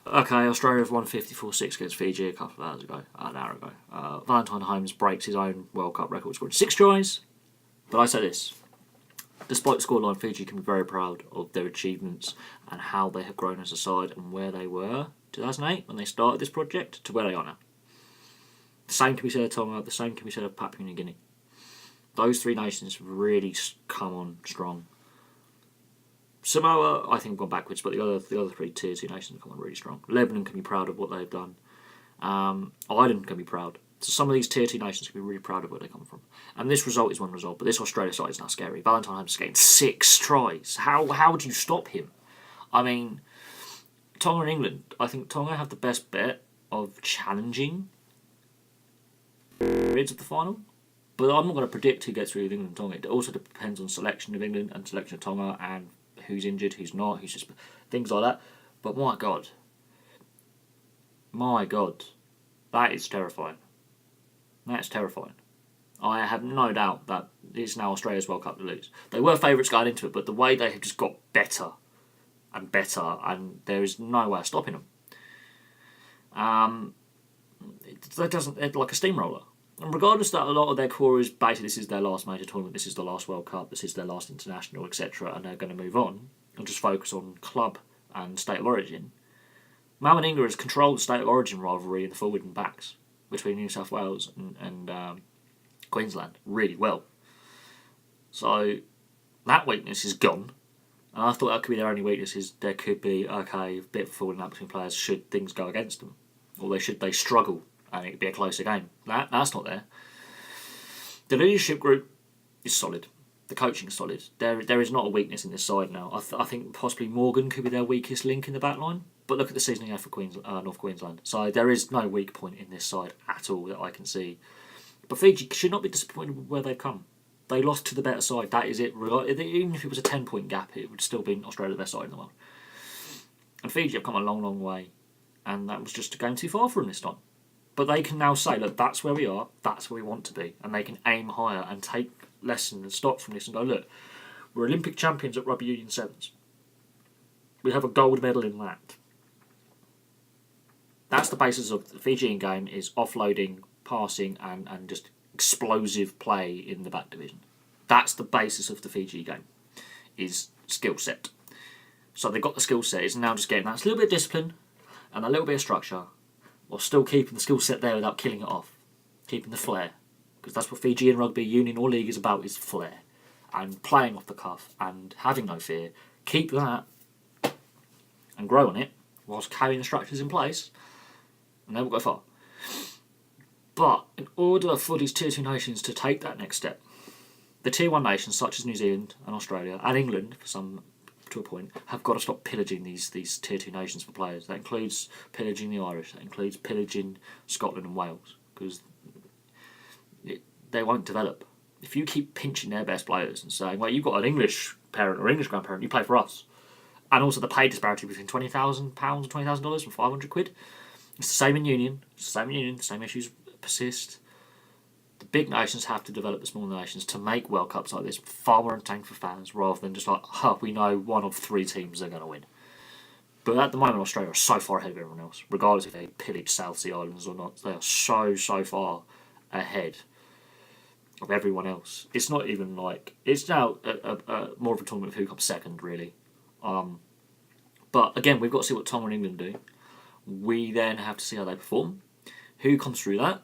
Okay, Australia have won 54-6 against Fiji a couple of hours ago, an hour ago. Valentine Holmes breaks his own World Cup record, scoring 6 tries. But I say this, despite the scoreline, Fiji can be very proud of their achievements and how they have grown as a side and where they were 2008 when they started this project to where they are now. The same can be said of Tonga, the same can be said of Papua New Guinea. Those three nations have really come on strong. Samoa, I think, have gone backwards, but the other three tier 2 nations have come on really strong. Lebanon can be proud of what they've done. Ireland can be proud. So some of these tier 2 nations can be really proud of where they come from. And this result is one result, but this Australia side is now scary. Valentine Holmes is getting 6 tries. How do you stop him? I mean, Tonga and England, I think Tonga have the best bet of challenging periods of the final. But I'm not going to predict who gets through with England and Tonga. It also depends on selection of England and selection of Tonga and who's injured, who's not, who's just things like that. But my God, that is terrifying. That's terrifying. I have no doubt that it's now Australia's World Cup to lose. They were favourites going into it, but the way they have just got better and better, and there is no way of stopping them. That doesn't, it's like a steamroller. And regardless that a lot of their core is basically this is their last major tournament, this is the last World Cup, this is their last international, etc., and they're going to move on and just focus on club and state of origin. Mamaninga has controlled the state of origin rivalry in the forward and backs between New South Wales and Queensland really well. So that weakness is gone. And I thought that could be their only weakness, is there could be, okay, a bit of forward and back between players should things go against them. Or they struggle and it'd be a closer game. That's not there. The leadership group is solid. The coaching is solid. There is not a weakness in this side now. I think possibly Morgan could be their weakest link in the back line. But look at the season he had for North Queensland. So there is no weak point in this side at all that I can see. But Fiji should not be disappointed with where they've come. They lost to the better side. That is it. Even if it was a 10-point gap, it would still be Australia the best side in the world. And Fiji have come a long, long way. And that was just going too far for them this time. But they can now say, look, that's where we are, that's where we want to be. And they can aim higher and take lessons and stock from this and go, look, we're Olympic champions at Rugby Union Sevens. We have a gold medal in that. That's the basis of the Fijian game, is offloading, passing and just explosive play in the back division. That's the basis of the Fiji game, is skill set. So they've got the skill set, it's now just getting that. It's a little bit of discipline and a little bit of structure, while still keeping the skill set there without killing it off. Keeping the flair. Because that's what Fijian rugby union or league is about, is flair. And playing off the cuff and having no fear. Keep that and grow on it whilst carrying the structures in place, and they will go far. But in order for these tier 2 nations to take that next step, the tier 1 nations such as New Zealand and Australia and England, for some to a point, have got to stop pillaging these tier 2 nations for players. That includes pillaging the Irish, that includes pillaging Scotland and Wales, because they won't develop. If you keep pinching their best players and saying, well, you've got an English parent or English grandparent, you play for us, and also the pay disparity between £20,000 and $20,000 and £500, it's the same in union, the same issues persist. The big nations have to develop the smaller nations to make World Cups like this far more entertaining for fans, rather than just like, we know one of 3 teams are going to win. But at the moment, Australia are so far ahead of everyone else, regardless if they pillage South Sea Islands or not. They are so far ahead of everyone else. It's not even like, it's now more of a tournament of who comes second, really. But again, we've got to see what Tonga and England do. We then have to see how they perform, who comes through that,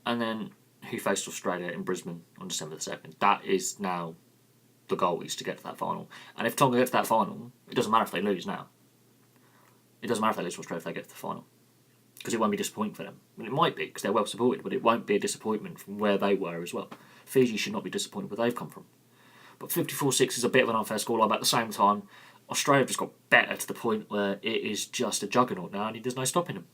and then who faced Australia in Brisbane on December the 2nd. That is now the goal, is to get to that final. And if Tonga get to that final, it doesn't matter if they lose now. It doesn't matter if they lose to Australia if they get to the final. Because it won't be disappointing for them. And it might be, because they're well supported, but it won't be a disappointment from where they were as well. Fiji should not be disappointed where they've come from. But 54-6 is a bit of an unfair scoreline, but at the same time, Australia have just got better to the point where it is just a juggernaut now, and there's no stopping them.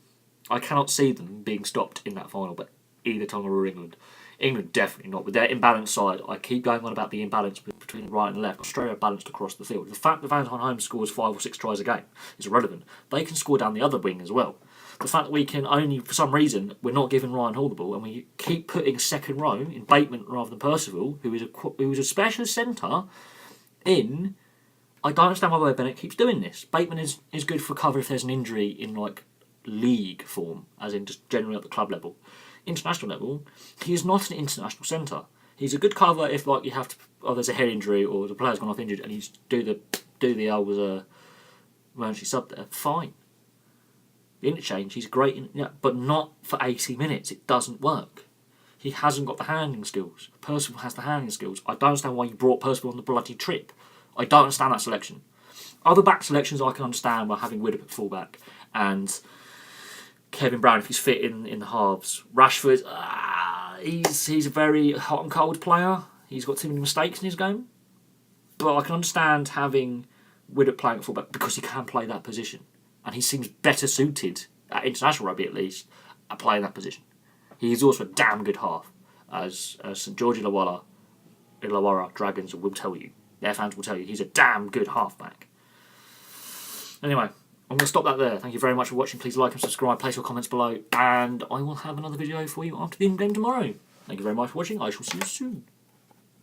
I cannot see them being stopped in that final, but either Tonga or England. England definitely not. With their imbalanced side, I keep going on about the imbalance between right and left. Australia are balanced across the field. The fact that Valentine Holmes scores 5 or 6 tries a game is irrelevant. They can score down the other wing as well. The fact that we can only, for some reason, we're not giving Ryan Hall the ball, and we keep putting second row in Bateman rather than Percival, who is a specialist centre, in I don't understand why Wade Bennett keeps doing this. Bateman is good for cover if there's an injury in like league form, as in just generally at the club level. International level, he is not an international centre. He's a good cover if like you have to, there's a head injury or the player's gone off injured and you just do the old emergency sub there. Fine. The interchange, he's great, but not for 80 minutes. It doesn't work. He hasn't got the handling skills. Percival has the handling skills. I don't understand why you brought Percival on the bloody trip. I don't understand that selection. Other back selections I can understand by having Widdop at fullback and Kevin Brown if he's fit in the halves. Rashford, he's a very hot and cold player. He's got too many mistakes in his game. But I can understand having Widdop playing at fullback because he can play that position. And he seems better suited, at international rugby at least, at playing that position. He's also a damn good half, as St George Illawarra Dragons will tell you. Their fans will tell you he's a damn good halfback. Anyway, I'm going to stop that there. Thank you very much for watching. Please like and subscribe, place your comments below, and I will have another video for you after the in-game tomorrow. Thank you very much for watching. I shall see you soon.